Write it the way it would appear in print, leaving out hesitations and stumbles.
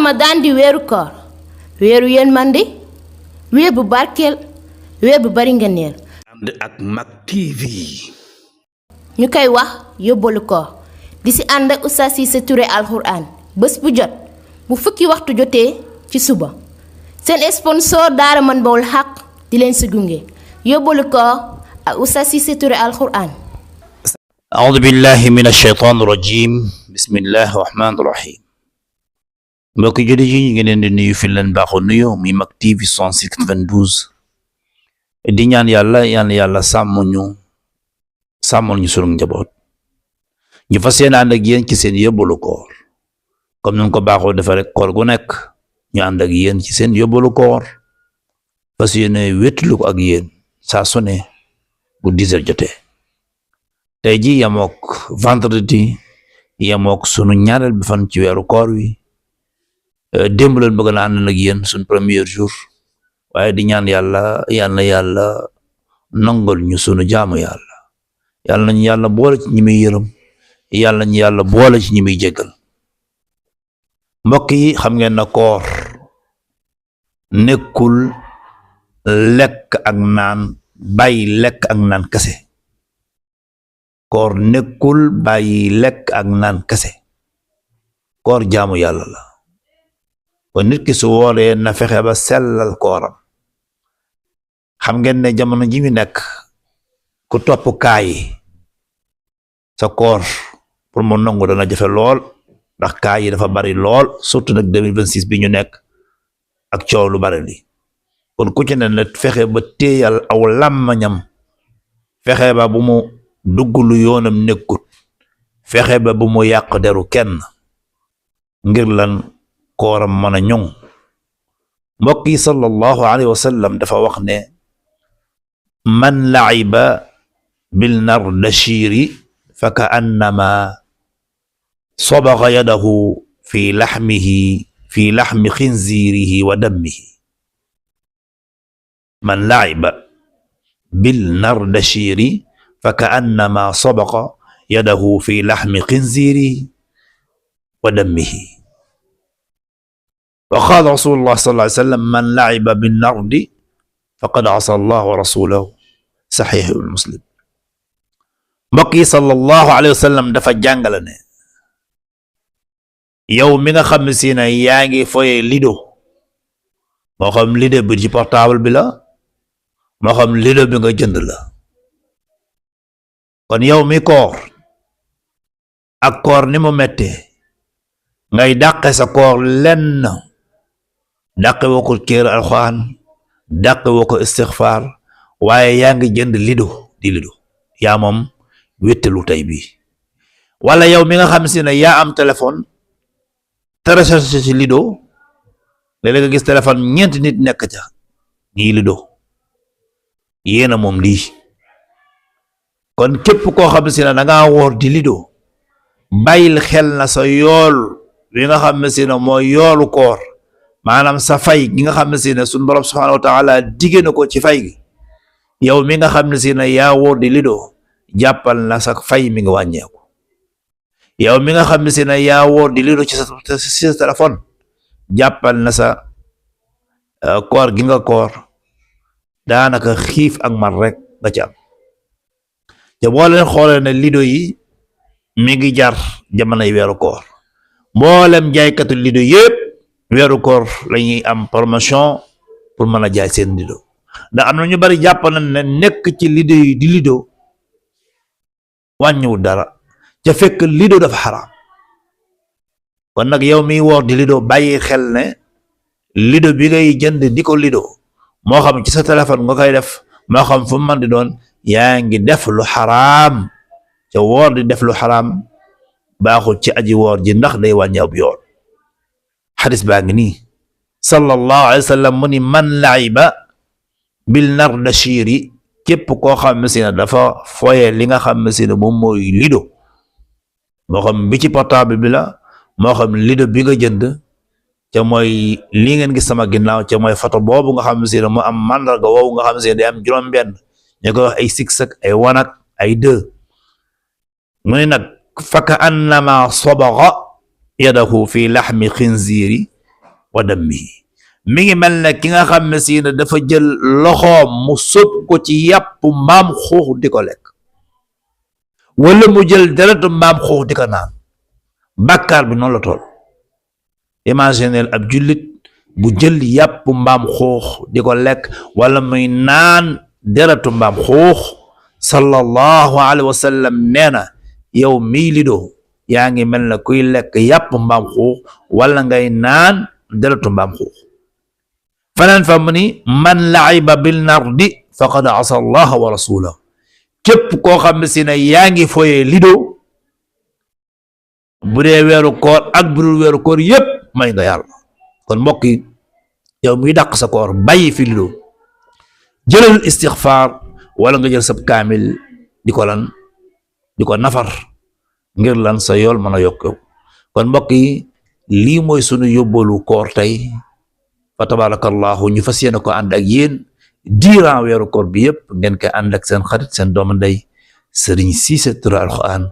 ramadan di weeru koor weeru yërmande weer bu barkeel weer bu bari ngëneel ànd ak Mak TV ñu koy wax yóbbalu koor di si ànd ak Oustaz Cissé Touré alxuraan bés bu jot bu fukki waxtu jotee ci suba seen sponsor daara man bawul xaq di leen si gunge yóbbalu koor ak Oustaz Cissé Touré alxuraan أعوذ بالله من الشيطان الرجيم بسم الله الرحمن الرحيم mbokk jodi ji ñu ngi leen di nuyu fi leen baaxoo nuyu mi Mak TV 192 di ñaan yàlla sàmmal ñu sunu njaboot ñu fas yéene ànd ak yéen ci seen yóbbalu koor comme ñu ko baaxoo defe rek koor gu nekk ñu ànd ak yéen ci seen yóbbalu koor fas yéene wétlu ko ak yéen saa su ne bu 10 heures jotee tey ji yamook vendredi yamook sunu ñaareel bi fan ci weeru koor wi démb leen bëgg na ànd ak yéen sunu premier jour waaye di ñaan yàlla nangol ñu sunu jaamu yàlla nañu yàlla boole ci ñi muy yërëm yàlla nañu yàlla boole ci ñi muy jéggal mbokk yi xam ngeen na koor nekkul lekk ak naan bàyyi lekk ak naan kese koor nekkul bàyyi lekk ak naan kese koor jaamu yàlla la kon nit ki su wooree na fexe ba sellal kooram xam ngeen ne jamono ji ñu nekk ku topp kaay sa koor pour mu nangu dana jafe lool ndax kaay yi dafa bari lool surtout nag 2026 bi ñu nekk ak coow lu bari li kon ku ci ne na fexe ba téeyal aw làmmañam fexe ba bu mu dugg lu yoonam nekkut fexe ba bu mu yàq deru kenn ngir lan kooram mën a ñoŋ mbokk yi sallallahu alayhi wa sallam dafa wax ne man la'iba bil nardashiri fa ka annama sabaga yadahu fi laxmi xinziirihi wa dammihi man la'iba bil nardashiri fa ka annama sabaga yadahu fi laxmi xinziirihi wa dammihi wa qaala rasulullah sallallahu alayhi wa sallam man la'iba bin nardi faqad asa allah wa rasulahu saxiix muslim mbokk yi sallallahu alayhi wa sallam dafa jàngale ne yow mi nga xam ne si ne yaa ngi foye lido moo xam lido bi ci portable bi la moo xam lido bi nga jënd la kon yow mi koor ak koor ni mu mettee ngay dàqe sa koor lenn dàqe woo ko kéer alxuraan dàqe woo ko istixfaar waaye yaa ngi jënd lido di lido yaa moom wéttalu tey bi wala yow mi nga xam si ne yaa am téléphone téléchargé ci lido léeg-léeg nga gis téléphone ñeenti nit nekk ca ñii lido yéena moom lii kon képp koo xam si ne da ngaa woor di lido bàyyil xel na sa yool wi nga xam si ne mooy yoolu koor maanaam sa fay gi nga xam ne si ne suñu borom subhanahu wa taala digée na ko ci fay gi yow mi nga xam ne si ne yaa wóor di lido jàppal na sa fay mi nga wàññeeku yow mi nga xam ne si ne yaa wóor di lido ci sa téléphone jàppal na sa koor gi nga koor daanaka xiif ak mar rek nga ci am te boo leen xoolee ne lido yi mi ngi jar jamonoy weeru koor mboolem jaaykatu lido yépp weeru koor lañuy am promotion pour mën a jaay seen lido ndax am na ñu bari jàpp nañ ne nekk ci lido yi di lido wàññiwul dara ca fekk lido dafa xaraam kon nag yow miy woor di lido bàyyi xel ne lido bi ngay jënd di ko lido moo xam ci sa téléphone nga koy def moo xam fu mu mën di doon yaa ngi def lu xaraam ca woor di def lu xaraam baaxul ci aji woor ji ndax day wàññi ab yoon xadis baa ngi nii sallallahu alayhi wa sallam mu ni man la'iba bil nardashiri képp koo xam ne si ne dafa foye li nga xam ne si ne moom mooy lido moo xam bi ci portable bi la moo xam lido bi nga jënd ca mooy li ngeen gis sama ginnaaw ca mooy photo boobu nga xam ne si ne mu am mandarga woowu nga xam ne si ne day am juróom-benn ñu koy wax ay 6 ak ay 1 ak ay 2 mu ni nag faka annama sabaga yadahu fi laxmi xinziiri wa dammihi mi ngi mel ne ki nga xam ne si ne dafa jël loxoom mu sóob ko ci yàpp mbaam xuux di ko lekk wala mu jël deretu mbaam xuux di ko naan bàkkaar bi noonu la toll. imagineel ab jullit bu jël yàpp mbaam xuux di ko lekk wala muy naan deretu mbaam xuux sallallahu alayhi wa sallam nee na yow mii lido yaa ngi mel ne kuy lekk yàpp mbaam xuux wala ngay naan deretu mbaam xuux. faneen fa mu ni man laiba bil nardi faqad asa allah wa rasulahu képp koo xam ne si ne yaa ngi foyee lido bu dee weeru koor ak bu dul weeru koor yépp may nga yàlla. kon mbokk yi yow muy dàq sa koor bàyyi fi lido jëlal istixfaar wala nga jël sab kaamil di ko lan di ko nafar ngir lan sa yool mën a yokk yow. kon mbokk yi lii mooy sunu yóbbalu koor tey fa tabarakallahu ñu fas yéene ko ànd ak yéen diiran weeru koor bi yëpp ngeen koy ànd ak seen xarit seen doomu ndey Serigne Cissé Touré Alxuraan